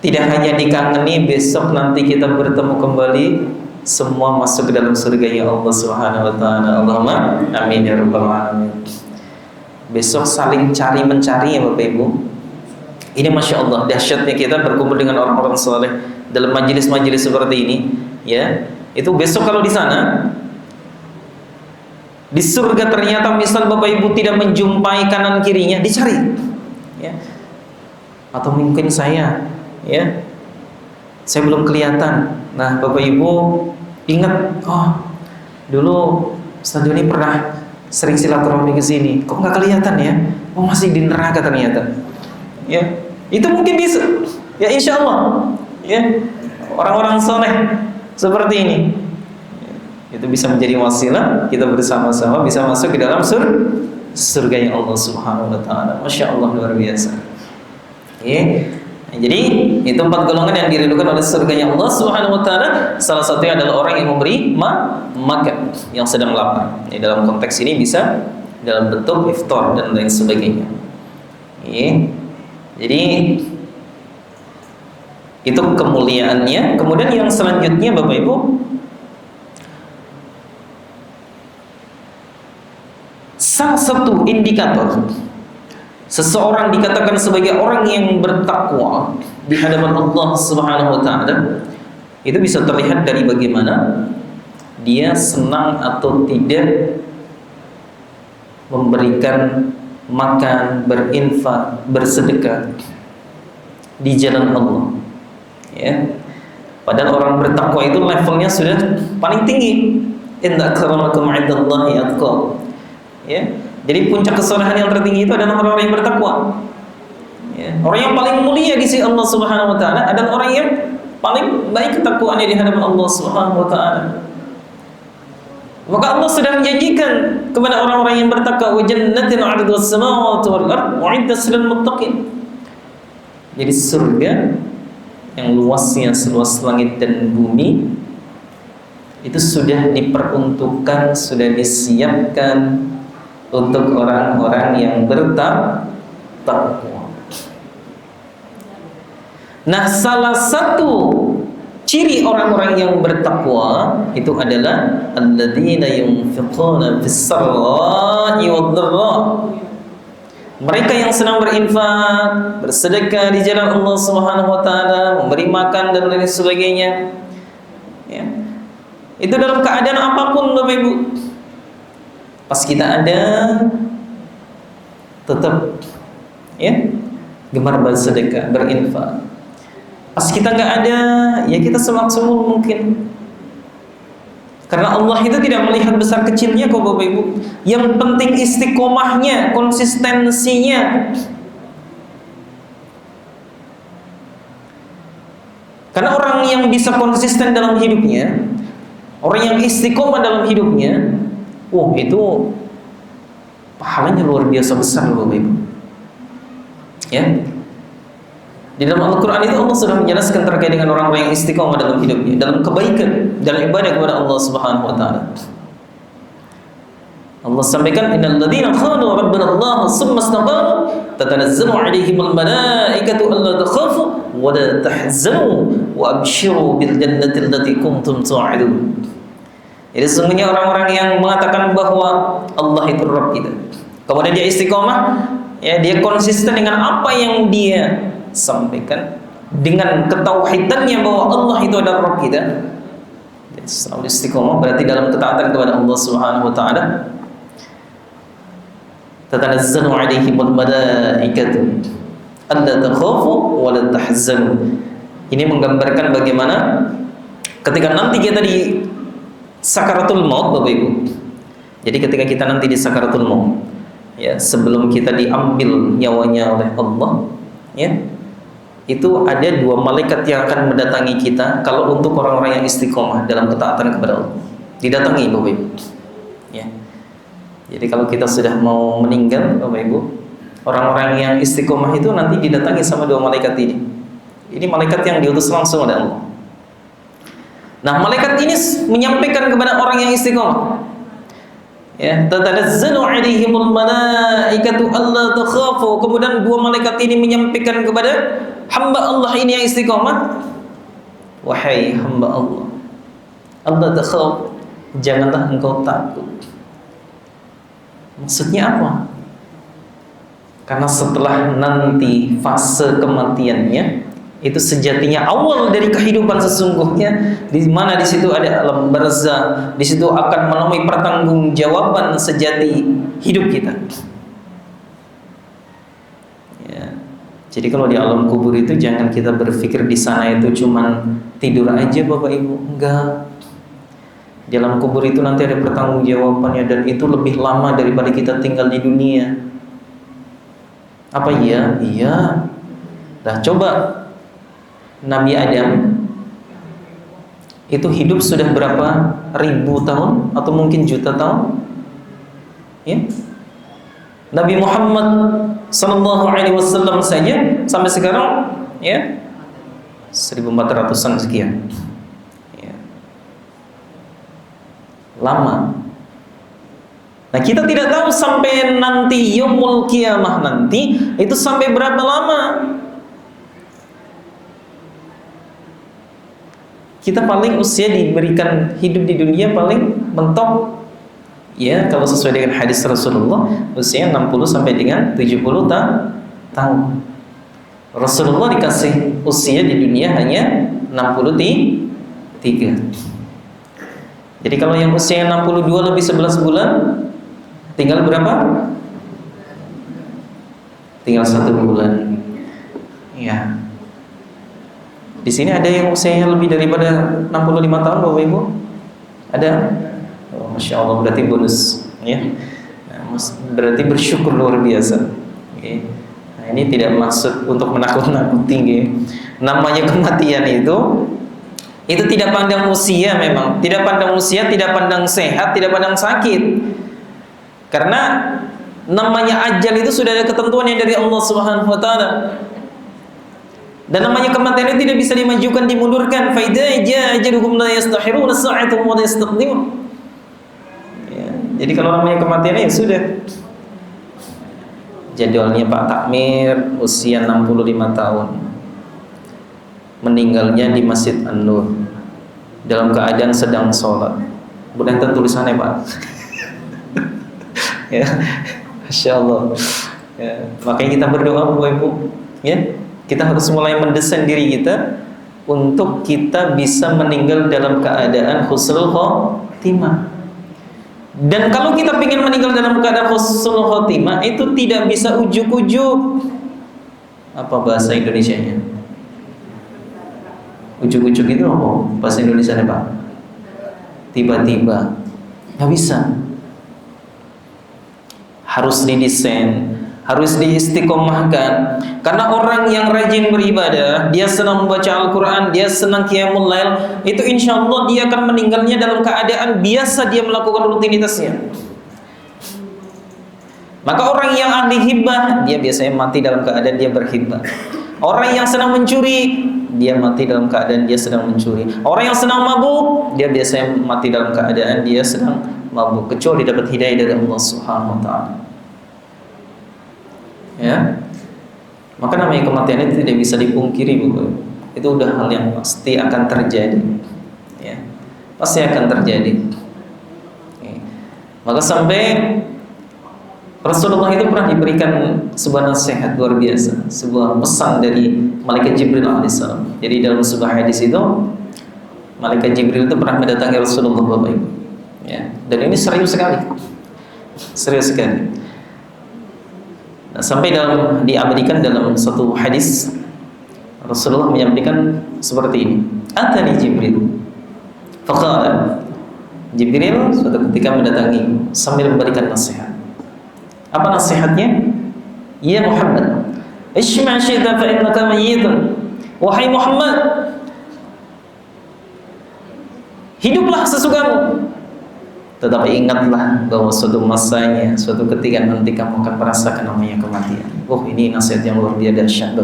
Speaker 1: tidak hanya dikangeni, besok nanti kita bertemu kembali semua masuk ke dalam surganya Allah Subhanahu wa taala. Allahumma amin ya rabbal alamin. Besok saling cari mencari ya Bapak Ibu. Ini Masya Allah dahsyatnya kita berkumpul dengan orang-orang saleh dalam majelis-majelis seperti ini, ya. Itu besok kalau di sana di surga ternyata misal Bapak Ibu tidak menjumpai kanan kirinya, dicari, ya. Atau mungkin saya, ya, saya belum kelihatan. Nah, Bapak Ibu ingat, dulu Ustaz Doni pernah sering silaturahmi ke sini. Kok nggak kelihatan ya? Masih di neraka ternyata. Ya, itu mungkin bisa. Ya, insya Allah. Ya, orang-orang soleh seperti ini, itu bisa menjadi wasilah kita bersama-sama bisa masuk ke dalam surganya Allah Subhanahu wa taala. Masya Allah, luar biasa. Ya. Jadi itu 4 golongan yang dirindukan oleh surganya Allah Subhanahu wa taala. Salah satunya adalah orang yang memberi makan yang sedang lapar. Dalam konteks ini bisa dalam bentuk iftar dan lain sebagainya. Jadi itu kemuliaannya. Kemudian yang selanjutnya Bapak Ibu, salah satu indikator seseorang dikatakan sebagai orang yang bertakwa di hadapan Allah Subhanahu wa taala itu bisa terlihat dari bagaimana dia senang atau tidak memberikan makan, berinfak, bersedekah di jalan Allah, ya. Padahal orang bertakwa itu levelnya sudah paling tinggi. Inna akramakum 'indallahi atqakum, ya. Jadi puncak kesolehan yang tertinggi itu adalah orang-orang yang bertakwa. Ya. Orang yang paling mulia di sisi Allah Subhanahu wa taala adalah orang yang paling baik ketakwaannya di hadapan Allah Subhanahu wa taala. Maka Allah sudah menjanjikan kepada orang-orang yang bertakwa, wa jannatin 'arduha as-samawati wal ardh u'iddat lil muttaqin. Jadi surga yang luasnya seluas langit dan bumi itu sudah diperuntukkan, sudah disiapkan untuk orang-orang yang bertakwa. Nah, salah satu ciri orang-orang yang bertakwa itu adalah alladzina yunfiquna fis-sarra'i wad-dharra. Mereka yang senang berinfak, bersedekah di jalan Allah Subhanahu wa taala, memberi makan dan lain sebagainya. Ya. Itu dalam keadaan apapun Bapak Ibu. Pas kita ada tetap ya gemar bersedekah, berinfak. Pas kita nggak ada, ya kita semaksimal mungkin. Karena Allah itu tidak melihat besar kecilnya kok Bapak Ibu. Yang penting istiqomahnya, konsistensinya. Karena orang yang bisa konsisten dalam hidupnya, orang yang istiqomah dalam hidupnya, itu pahalanya luar biasa besar Bapak Ibu. Ya. Di dalam Al-Quran itu Allah sudah menjelaskan terkait dengan orang-orang yang istiqomah dalam hidupnya, dalam kebaikan, dalam ibadah kepada Allah Subhanahu wa taala. Allah sampaikan, innal ladzina qalu rabbana Allah tsumma istaqamu tatanazzalu 'alaihimul malaikatu alla takhafu wa la tahzanu wa abshiru bil jannati allati kuntum tu'adun. Jadi sesungguhnya orang-orang yang mengatakan bahwa Allah itu Rabb kita, kemudian dia istiqomah, ya dia konsisten dengan apa yang dia sampaikan, dengan ketauhidannya bahwa Allah itu adalah Rabb kita, selalu istiqomah berarti dalam ketaatan kepada Allah Subhanahu wa taala. Tatanazzalu 'alaihimul malaikatu alla takhafu wa la tahzanu. Ini menggambarkan bagaimana ketika nanti kita di sakaratul maut Bapak Ibu. Jadi ketika kita nanti di sakaratul maut, ya sebelum kita diambil nyawanya oleh Allah, ya itu ada dua malaikat yang akan mendatangi kita kalau untuk orang-orang yang istiqomah dalam ketaatan kepada Allah. Didatangi Bapak Ibu. Ya. Jadi kalau kita sudah mau meninggal Bapak Ibu, orang-orang yang istiqomah itu nanti didatangi sama dua malaikat ini. Ini malaikat yang diutus langsung oleh Allah. Nah, malaikat ini menyampaikan kepada orang yang istiqomah. Ya, tatanazzalu 'alaihimul malaikatu alla takhafu. Kemudian dua malaikat ini menyampaikan kepada hamba Allah ini yang istiqomah, wahai hamba Allah, Allah takhaf, janganlah engkau takut. Maksudnya apa? Karena setelah nanti fase kematiannya itu sejatinya awal dari kehidupan sesungguhnya, di mana di situ ada alam barzah, di situ akan menemui pertanggungjawaban sejati hidup kita. Jadi kalau di alam kubur itu jangan kita berpikir di sana itu cuman tidur aja Bapak Ibu. Enggak. Di alam kubur itu nanti ada pertanggungjawabannya, dan itu lebih lama daripada kita tinggal di dunia. Apa iya? Iya. Nah, coba Nabi Adam itu hidup sudah berapa ribu tahun atau mungkin juta tahun? Ya. Nabi Muhammad sallallahu alaihi wasallam saja sampai sekarang ya 1400-an sekian. Ya. Lama. Nah, kita tidak tahu sampai nanti yaumul qiyamah nanti itu sampai berapa lama. Kita paling usia diberikan hidup di dunia paling mentok, ya kalau sesuai dengan hadis Rasulullah, usia 60 sampai dengan 70 tahun. Rasulullah dikasih usia di dunia hanya 63. Jadi kalau yang usia 62 lebih 11 bulan, tinggal berapa? Tinggal 1 bulan. Ya. Di sini ada yang usianya lebih daripada 65 tahun Bapak Ibu? Ada? Oh, Masya Allah, berarti bonus ya. Nah, berarti bersyukur luar biasa. Okay. Nah, ini tidak maksud untuk menakut-nakuti ya. Namanya kematian itu tidak pandang usia, memang tidak pandang usia, tidak pandang sehat, tidak pandang sakit. Karena namanya ajal itu sudah ada ketentuannya dari Allah Subhanahu wa taala. Dan namanya kematian itu tidak bisa dimajukan, dimundurkan. Fa idza jaa ajaluhum la yastakhiruna sa'atan wa la yastaqdimun. Ya, jadi kalau namanya kematian ya sudah. Jadwalnya Pak Takmir usia 65 tahun. meninggalnya di Masjid An-Nur dalam keadaan sedang sholat. Boleh tulisannya Pak? Ya, Masya Allah. Ya, makanya kita berdoa Bapak Ibu, ya, kita harus mulai mendesain diri kita untuk kita bisa meninggal dalam keadaan husnul khotimah. Dan kalau kita ingin meninggal dalam keadaan husnul khotimah, itu tidak bisa ujuk-ujuk. Apa bahasa Indonesianya? Ujuk-ujuk itu apa bahasa Indonesianya Pak? Tiba-tiba, nggak bisa. Harus didesain, harus diistiqomahkan. Karena orang yang rajin beribadah, dia senang membaca Al-Quran, dia senang qiyamul lail, itu insya Allah dia akan meninggalnya dalam keadaan biasa dia melakukan rutinitasnya. Maka orang yang ahli hibah, dia biasanya mati dalam keadaan dia berhibah. Orang yang senang mencuri, dia mati dalam keadaan dia sedang mencuri. Orang yang senang mabuk, dia biasanya mati dalam keadaan dia sedang mabuk, kecuali dapat hidayah dari Allah Subhanahu wa taala. Ya. Maka namanya kematian itu tidak bisa dipungkiri, Bu. Itu udah hal yang pasti akan terjadi. Ya. Pasti akan terjadi. Ya. Maka sampai Rasulullah itu pernah diberikan sebuah nasihat luar biasa, sebuah pesan dari Malaikat Jibril alaihissalam. Jadi dalam sebuah hadis itu, Malaikat Jibril itu pernah mendatangi Rasulullah Bapak Ibu. Ya. Dan ini serius sekali. Serius sekali. Nah, sampai diabadikan dalam satu hadis, Rasulullah menyampaikan seperti ini. Atani Jibril. Faqala, Jibril suatu ketika mendatangi sambil memberikan nasihat. Apa nasihatnya? Ya Muhammad, isma' syi'ta fa innaka mayyitun. Wahai Muhammad, hiduplah sesukamu, tetapi ingatlah bahwa suatu masanya, suatu ketika nanti kamu akan merasakan namanya kematian. Oh, ini nasihat yang luar biasa dahsyat.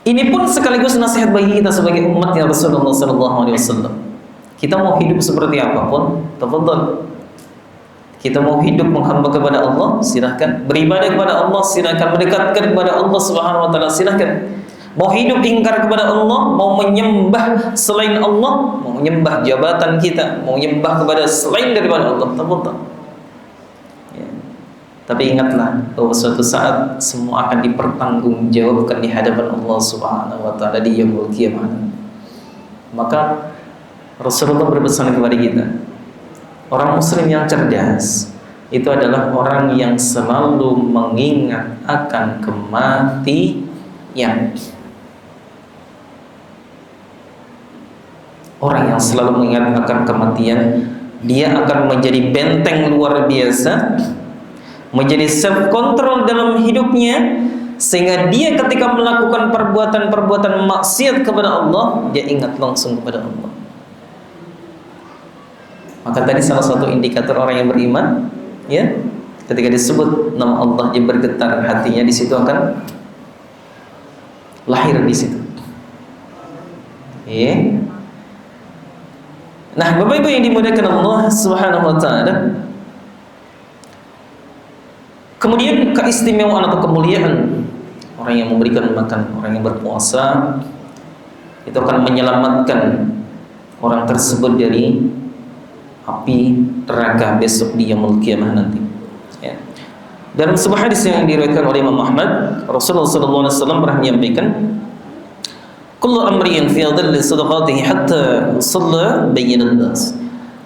Speaker 1: Ini pun sekaligus nasihat bagi kita sebagai umatnya Rasulullah SAW. Kita mau hidup seperti apapun, tafadhal. Kita mau hidup menghamba kepada Allah, silahkan. Beribadah kepada Allah, silahkan. Mendekatkan kepada Allah Subhanahu wa taala, silahkan. Mau hidup ingkar kepada Allah, mau menyembah selain Allah, mau menyembah jabatan kita, mau menyembah kepada selain daripada Allah, tafadhal. Ya. Tapi ingatlah bahwa suatu saat semua akan dipertanggungjawabkan di hadapan Allah Subhanahu wa taala di yaumul qiyamah. Maka Rasulullah berpesan kepada kita, orang muslim yang cerdas itu adalah orang yang selalu mengingat akan kematian. Orang yang selalu mengingat akan kematian, dia akan menjadi benteng luar biasa, menjadi self control dalam hidupnya, sehingga dia ketika melakukan perbuatan-perbuatan maksiat kepada Allah, dia ingat langsung kepada Allah. Maka tadi salah satu indikator orang yang beriman, ya, ketika disebut nama Allah dia bergetar hatinya, di situ akan lahir di situ. Ya. Nah, Bapak Ibu yang dimuliakan Allah Subhanahu wa taala, kemudian keistimewaan atau kemuliaan orang yang memberikan makan, orang yang berpuasa, itu akan menyelamatkan orang tersebut dari api neraka besok di yaumul qiyamah nanti. Ya. Dalam sebuah hadis yang diriwayatkan oleh Imam Ahmad, Rasulullah SAW pernah menyampaikan, kullu amri'in fi dhilli sadaqatihi hatta yusalla bainan nas.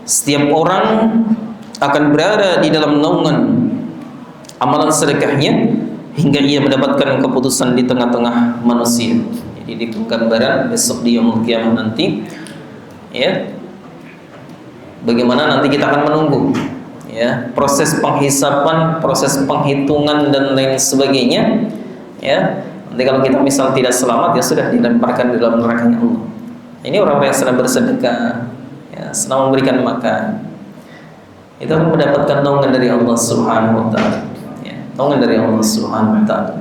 Speaker 1: Setiap orang akan berada di dalam naungan amalan sedekahnya hingga ia mendapatkan keputusan di tengah-tengah manusia. Jadi di gambaran besok di yaumul qiyamah nanti, ya, bagaimana nanti kita akan menunggu, ya, proses penghisapan, proses penghitungan dan lain sebagainya, ya. Nanti kalau kita misal tidak selamat, ya sudah dilemparkan di dalam nerakanya Allah. Ini orang-orang yang sedang bersedekah, ya, sedang memberikan makan, itu akan mendapatkan naungan dari Allah Subhanahu wa taala, ya, naungan dari Allah Subhanahu wa taala.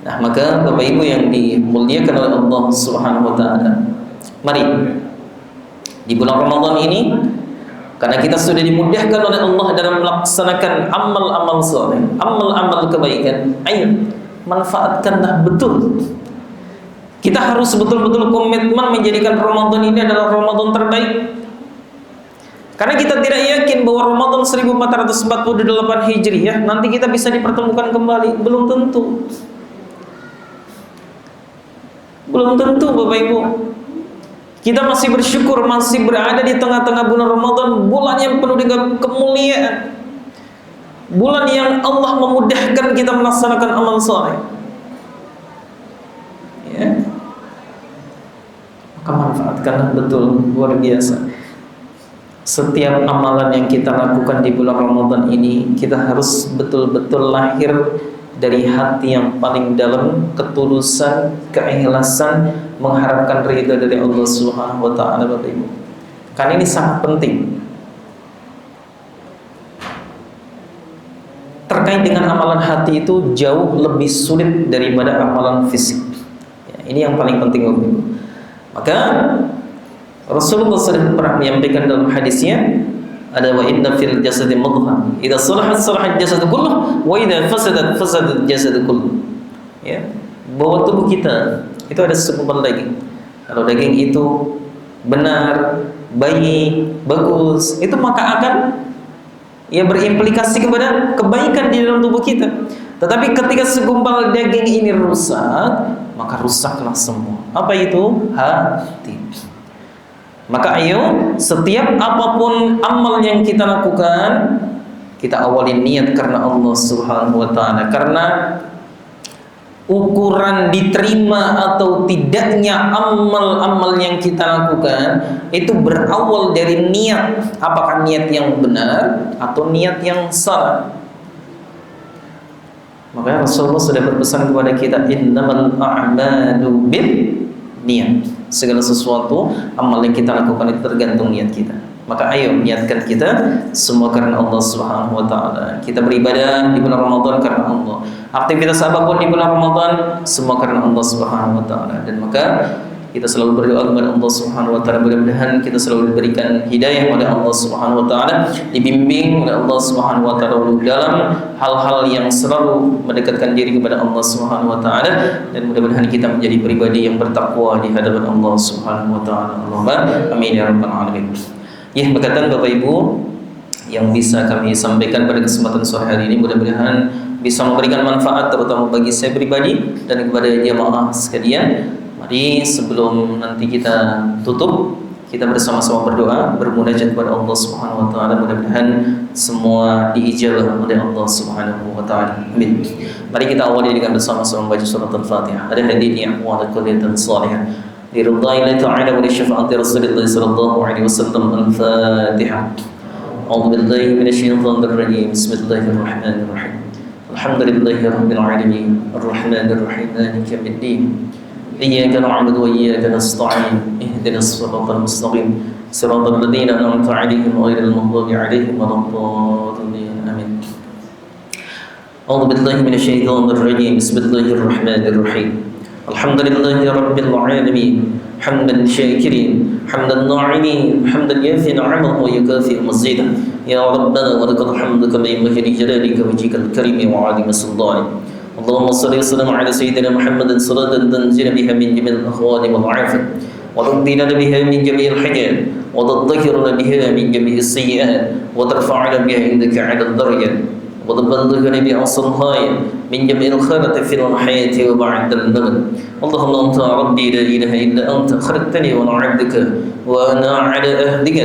Speaker 1: Nah, maka Bapak Ibu yang dimuliakan oleh Allah Subhanahu wa taala, mari di bulan Ramadan ini, karena kita sudah dimudahkan oleh Allah dalam melaksanakan amal-amal saleh, amal-amal kebaikan, ayo manfaatkanlah betul. Kita harus betul-betul komitmen menjadikan Ramadan ini adalah Ramadan terbaik. Karena kita tidak yakin bahwa Ramadan 1448 Hijriah nanti kita bisa dipertemukan kembali. Belum tentu. Belum tentu Bapak Ibu. Kita masih bersyukur masih berada di tengah-tengah bulan Ramadan, bulan yang penuh dengan kemuliaan. Bulan yang Allah memudahkan kita melaksanakan amal saleh. Ya. Maka manfaatkanlah betul, luar biasa. Setiap amalan yang kita lakukan di bulan Ramadan ini, kita harus betul-betul lahir dari hati yang paling dalam, ketulusan, keikhlasan, mengharapkan ridha dari Allah Subhanahu wa taala, Bapak Ibu. Karena ini sangat penting. Terkait dengan amalan hati itu jauh lebih sulit daripada amalan fisik. Ya, ini yang paling penting, Bapak Ibu. Maka Rasulullah SAW pernah menyampaikan dalam hadisnya, ada wa inna fil jasadi mudghah idza salahat salahat jasad kulluh wa idza fasadat fasadat jasad kulluh. Ya, bahwa tubuh kita itu ada segumpal daging. Kalau daging itu benar, baik, bagus, itu maka akan ya berimplikasi kepada kebaikan di dalam tubuh kita. Tetapi ketika segumpal daging ini rusak, maka rusaklah semua. Apa itu? Hati. Maka ayo, setiap apapun amal yang kita lakukan, kita awali niat karena Allah Subhanahu wa taala. Karena ukuran diterima atau tidaknya amal-amal yang kita lakukan itu berawal dari niat. Apakah niat yang benar atau niat yang salah? Makanya Rasulullah sudah berpesan kepada kita, innamal a'malu bin niat. Segala sesuatu amal yang kita lakukan itu tergantung niat kita. Maka ayo niatkan kita semua karena Allah Subhanahu wa taala. Kita beribadah di bulan Ramadan karena Allah. Aktivitas apapun di bulan Ramadan semua karena Allah Subhanahu wa taala. Dan maka kita selalu berdoa kepada Allah Subhanahu wa taala, mudah-mudahan kita selalu diberikan hidayah oleh Allah Subhanahu wa taala, dibimbing oleh Allah Subhanahu wa taala dalam hal-hal yang selalu mendekatkan diri kepada Allah Subhanahu wa taala, dan mudah-mudahan kita menjadi pribadi yang bertakwa di hadapan Allah Subhanahu wa taala. Allahumma amin ya rabbal alamin. Ya, berkatan Bapak Ibu yang bisa kami sampaikan pada kesempatan sore hari ini, mudah-mudahan bisa memberikan manfaat terutama bagi saya pribadi dan kepada jamaah sekalian. Mari sebelum nanti kita tutup, kita bersama-sama berdoa, bermunajat kepada Allah Subhanahu wa taala, mudah-mudahan semua diijabah oleh Allah Subhanahu wa taala. Amin. Mari kita awali dengan bersama-sama membaca surat Al-Fatihah. Ada hadiahnya wa kullatan salihah. Liridai ta'ala wa li syafa'ati Rasulillah sallallahu alaihi wasallam. Al-Fatihah. A'udzu billahi minasyaitonir rajim. Bismillahirrahmanirrahim. Alhamdulillahirabbil alamin. Arrahmanir rahim. Maliki yaumiddin. إياك نعبد وإياك نستعين اهدنا الصراط المستقيم صراط الذين أنعمت عليهم غير المغضوب عليهم ولا الضالين آمين. أعوذ بالله من الشيطان الرجيم بسم الله الرحمن الرحيم الحمد لله رب العالمين حمدا شاكرين حمدا ناعمين حمدا يافي نعمه ويكافئ مزيدا يا ربنا ولك الحمد كما ينبغي لجلالك وجهك الكريم وعظيم سلطانك. اللهم صل وسلم على سيدنا محمد صلاة تنزل بها من جميع الأهوال والعافية وتقضينا بها من جميع الحاجات وتطهرنا بها من جميع السيئات وترفعنا بها عندك على الدرجات وتبلغنا بأقصى الغاية من جميع الخيرات في الحياة وبعد الممات. اللهم أنت ربي لا إله إلا أنت خلقتني وأنا عبدك وأنا على عهدك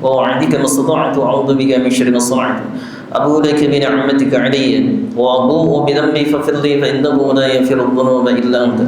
Speaker 1: ووعدك ما استطعت وأعوذ بك من شر ما صنعت. أبو لك بنعمتك علي وأبوء بذنبي فاغفر لي فإنه لا يغفر الذنوب إلا أنت.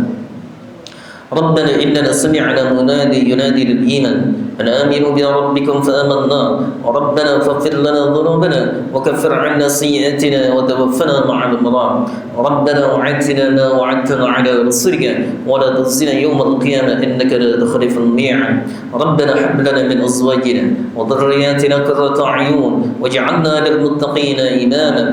Speaker 1: ربنا إننا سمعنا منادي ينادي للإيمان أن آمنوا بربكم فآمنا ربنا فاغفر لنا ذنوبنا وكفر عنا سيئاتنا وتوفنا مع الأبرار. ربنا وعدتنا ما وعدتنا على رسلك ولا تخزنا يوم القيامة إنك لا تخلف الميعاد. ربنا هب لنا من أزواجنا وذرياتنا قرة أعين واجعلنا للمتقين إماما.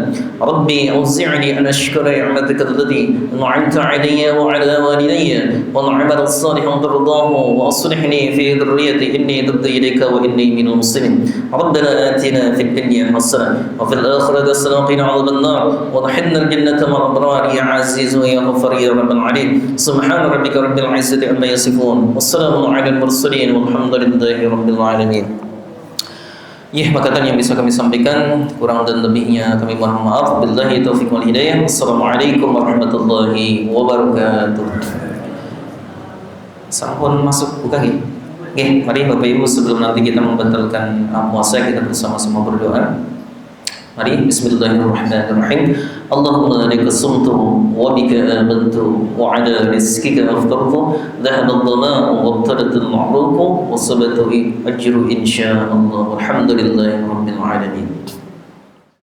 Speaker 1: ربي أوزعني أن أشكر نعمتك التي أنعمت علي وعلى والدي وأنعمت عملا صالحا ترضاه وأصلحني في ذريتي إني تبت إليك وإني من المسلمين ربنا آتنا في الدنيا حسنة وفي الآخرة حسنة وقنا عذاب النار وادخلنا الجنة مع الأبرار يا عزيز ويا غفار يا رب العالمين سبحان ربك رب العزة عما يصفون والسلام على المرسلين والحمد لله رب العالمين. Ya, makatan yang bisa kami sampaikan, kurang dan lebihnya kami mohon maaf. Billahi taufiq wal hidayah. Assalamualaikum warahmatullahi wabarakatuh. Sampun masuk buka nggih? Nggih, mari Bapak Ibu sebelum nanti kita membatalkan puasa kita bersama-sama berdoa. Mari bismillahirrahmanirrahim. Allahumma laka sumtu wa bika amantu wa ala rizqika aftartu dhahaba ad-dhama'u wa ibtadat al-ma'ruku wa sabata ajru insyaallah walhamdulillahi rabbil alamin.